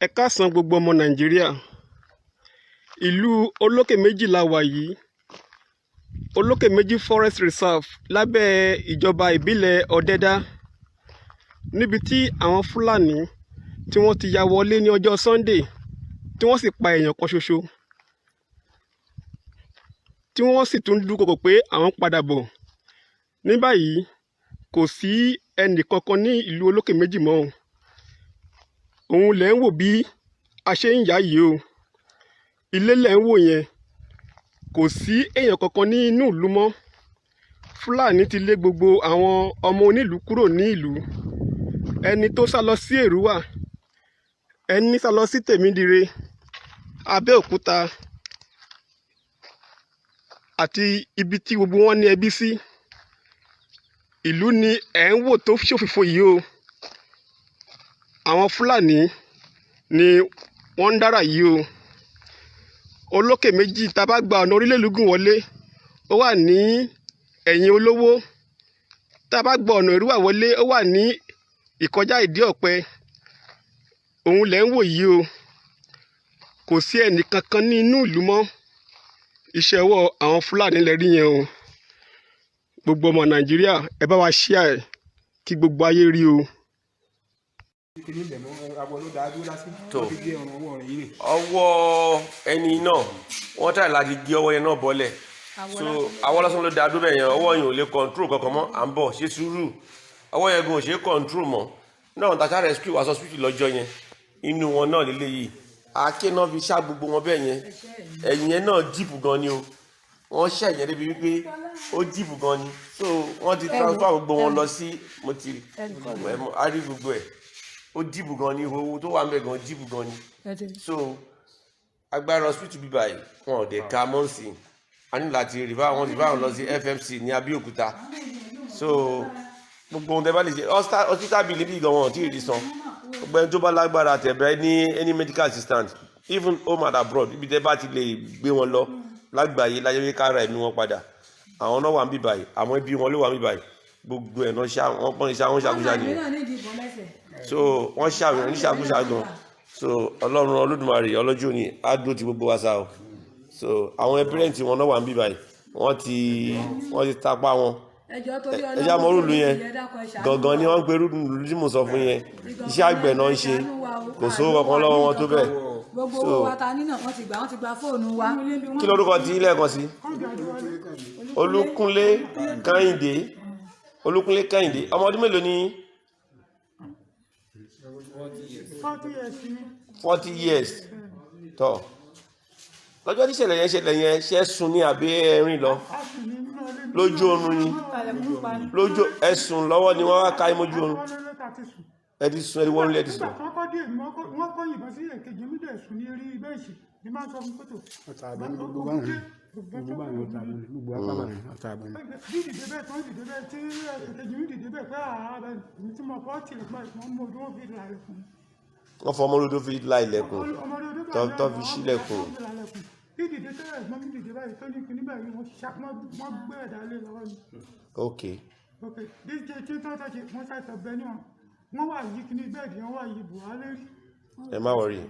Ẹ káàsán gbogbo ọmọ Nàìjíríà. Ìlú Olókè Méjì la wà yìí. Olókè Méjì Forest Reserve lábẹ́ ìjọba ìbílẹ̀ Ọ̀dẹ́dá. Níbi tí àwọn Fúlàní tí wọ́n ti ya wọlé ní ọjọ́ Sunday tí wọ́n sì pa èèyàn kan ṣoṣo. Tí wọ́n sì tún dúnkokò pé àwọn padà bọ̀. Ní báyìí kò sí ẹnì kankan ní ìlú Olókè Méjì mọ́ o. Òun lẹ̀ ń wò bí a ṣe ń yà yìí o. Ilé lẹ̀ ń wò yẹn. Kò sí èèyàn kankan ní inú ìlú mọ́. Fúlàní ti lé gbogbo àwọn ọmọ onílùú kúrò ní ìlú. Ẹni tó sá lọ sí Èrúwà, ẹni sá lọ sí Tèmídire, Abẹ́òkúta àti ibi tí gbogbo wọn ní ẹbí sí. Ìlú ni ẹ̀ ń wò tó ṣòfìfo yìí o. Àwọn Fúlàní ni wọ́n ń dára yìí o. Olókè Méjì tá a bá gba ọ̀nà Orílẹ̀-Olúgùn wọlé, ó wà ní ẹ̀yìn Olówó. Tá a bá gba ọ̀nà Èrúwà wọlé, ó wà ní ìkọjá Ìdí Ọ̀pẹ. Òun lẹ̀ ń wò yìí o. Kò sí ẹnì kankan ní inú ìlú mọ́. Iṣẹ́ ọwọ́ àwọn Fúlàní lẹ rí yẹn o. Gbogbo ọmọ Nàìjíríà, ẹ bá wa share ẹ̀ kí gbogbo ayé rí o. tó ọwọ́ ẹni náà wọ́n tàyè láti gé ọwọ́ yẹn náà bọ́lẹ̀ so àwọn lọ́sàn ló dá dúró bẹ́ẹ̀ yẹn ọwọ́ yẹn ò lè control kankan mọ́ à ń bọ̀ ṣe sùúrù ọwọ́ yẹn gan ò ṣe control mọ́ náà tàṣà rescue wàá hospital lọ́jọ́ yẹn inú wọn náà lílé yìí àáké náà fi ṣá gbogbo wọn bẹ́ẹ̀ yẹn ẹ̀yìn yẹn náà jíìpù gan ni o wọ́n ṣẹ̀ yẹn débi wípé ó jíìpù gan ni so wọ́n ti transfer gbogbo wọn lọ sí mo ti rí gbogbo ẹ̀ ó dìbò gan ni owó tó wà ń bẹ gan dìbò gan ni so agbára hospital bíbá yìí wọn ò dé ka mọ́ǹsì a ní láti rìbá wọn lọ sí FMC ní Abẹ́òkúta so gbogbo ohun tẹ bá lè ṣe hospital bill bí gan wọn ò tí ì rí san gbogbo ẹni tó bá lágbára tẹ̀bẹ̀ ní any medical assistant even home and abroad ibi tẹ bá ti lè gbé wọn lọ lágbàáyé láyé wí kára ẹ̀mí wọn padà àwọn náà wà ń bíbá yìí àwọn ẹbí wọn ló wà ń bíbá yìí gbogbo ẹ̀ náà wọn pọ́n iṣẹ́ àwọn ṣàkóso nìyẹn so wọ́n ṣàwọn oníṣàkóso gan so ọlọ́run Olódùmarè ọlọ́jọ́ ni á dúró ti gbogbo wa sá o so àwọn pẹ́rẹ́ǹtì wọn náà wà ń bí báyìí wọ́n ti tapá wọn ẹjá mọ rúlu yẹn gangan ni wọ́n ń pe rúlu tí mo sọ fún yẹn iṣẹ́ àgbẹ̀ náà ń ṣe kò sówó kankan lọ́wọ́ wọn tó bẹ́ẹ̀ so kí lórúkọ tí ilé ẹ̀kan sí Olúkúnlé Kẹ́hìndé ọmọ ọdún mélòó ni 40 years tọ́ lọ́jọ́ tí ìṣẹ̀lẹ̀ yẹn ṣẹlẹ̀ yẹn ṣe sùn ní àbí ẹ̀rín lọ lójú oorun ni lójú ẹ̀sùn lọ́wọ́ ni wọ́n wá ká imójú oorun ẹ̀dí sùn ẹ̀dí wọ́n lé ẹ̀dí sùn. wọ́n kọ́ yìnbọn sí èkejì mi dẹ̀ sùn ní eré bẹ́ẹ̀sì ní máa ń sọ fún kótó. ọ̀tá àbẹ̀ ní gbogbo báyìí gbogbo apá báyìí ọ̀tá àbẹ̀ ní. bí dìde bẹ́ẹ̀ tó ń dìde bẹ́ẹ̀ tí èkejì mi dìde bẹ́ẹ̀ pé ààrẹ mi tí mo fọ́ tilẹ̀ gbà ìfọ̀n mo dúró fi là lẹ̀kùn. wọ́n fọ ọmọlódó fi la ilẹ̀kùn tó fi sílẹ̀kùn. bí dìde tẹ́lẹ̀ ẹ̀gbọ́n mi dìde báyìí tó ní kíní báyìí wọ́n gbé ẹ̀dá lé lọ́wọ́ mi. ok díje tí tó tẹ̀sí wọ́n ṣàìsàn bẹ́ẹ̀ ni wọ́n wà yí kíní bẹ́ẹ̀dì wọ́n wà yí Buhari rí. ẹ má wọrí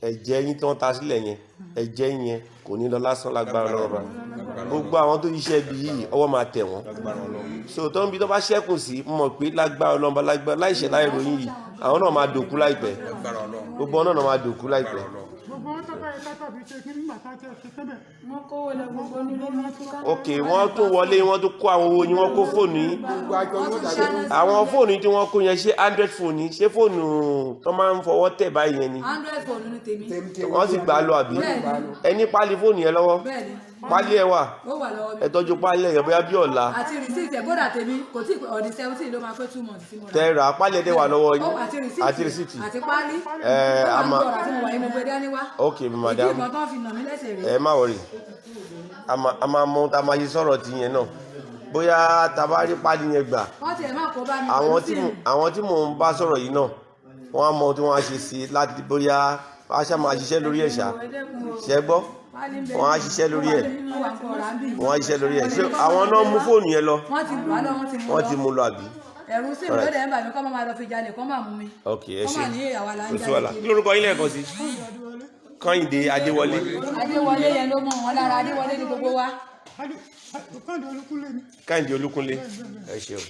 ẹ̀jẹ̀ yín tó ń ta sílẹ̀ yẹn ẹ̀jẹ̀ yẹn kò ní lọ lásán lágbára lọ́wọ́ gbogbo àwọn tó iṣẹ́ ibi yìí ọwọ́ máa tẹ̀ wọ́n so tó ń bi tó bá ṣẹ́kùn sí mọ̀ pé lágbára Ọlọ́run lágbára láìṣẹ̀ láì ròyìn yìí àwọn náà máa dòkú láìpẹ́ gbogbo náà máa dòkú láìpẹ́. gbogbo wọn tó bá yẹ kápá bíi ṣe kí nígbà tá a ti ṣe tẹ́lẹ̀. wọ́n kó wọlé gbogbo nílé wọn tún ká. ok wọ́n tún wọlé wọ́n tún kó àwọn owó yín wọ́n kó fóònù yín àwọn fóònù tí wọ́n kó yẹn ṣé Android phone ni ṣé fóònù tó máa ń fọwọ́ tẹ̀ báyìí yẹn ni. Android phone ni tèmi. wọ́n sì gbà á lọ àbí ẹni pálí fóònù yẹn lọ́wọ́ pálí ẹ wà ẹ tọ́jú pálí ẹ bóyá bí ọ̀la. àti rìsíìtì ẹ̀gbọ́dà tèmi kò tí ọ̀dì 17 ló máa pé 2 months tí mo rà. tẹ́ra pálí ẹ̀dẹ̀ wà lọ́wọ́ yín àti rìsíìtì àti pálí. àmà ok madam ẹ má wọrí a máa mọ tá a máa ṣe sọ̀rọ̀ tí yẹn náà bóyá tá a bá rí pálí yẹn gbà àwọn tí mò ń bá sọ̀rọ̀ yìí náà wọ́n á mọ tí wọ́n á ṣe sí láti bóyá a ṣá máa ṣiṣẹ́ lórí ẹ̀ṣá ṣẹ́ gbọ́ wọ́n á ṣiṣẹ́ lórí ẹ̀ ṣé àwọn náà mú fóònù yẹn lọ wọ́n ti mú lọ àbí ẹ̀rù sì mi lóde ẹ̀ ń bà mí kọ́ máa lọ fi jalè kọ́ máa mú mi. ok ẹ kọ́ ṣe máa ní àwa là ń kò sí jalè wàhálà kiri. kí lórúkọ yín lẹ́ẹ̀kan sí Kẹ́hìndé Adéwọlé Adéwọlé yẹn ló mọ̀ wọn lára Adéwọlé ní gbogbo wa. Káàdì Olúkúnlé ni. Kẹ́hìndé Olúkúnlé ẹ ṣeun.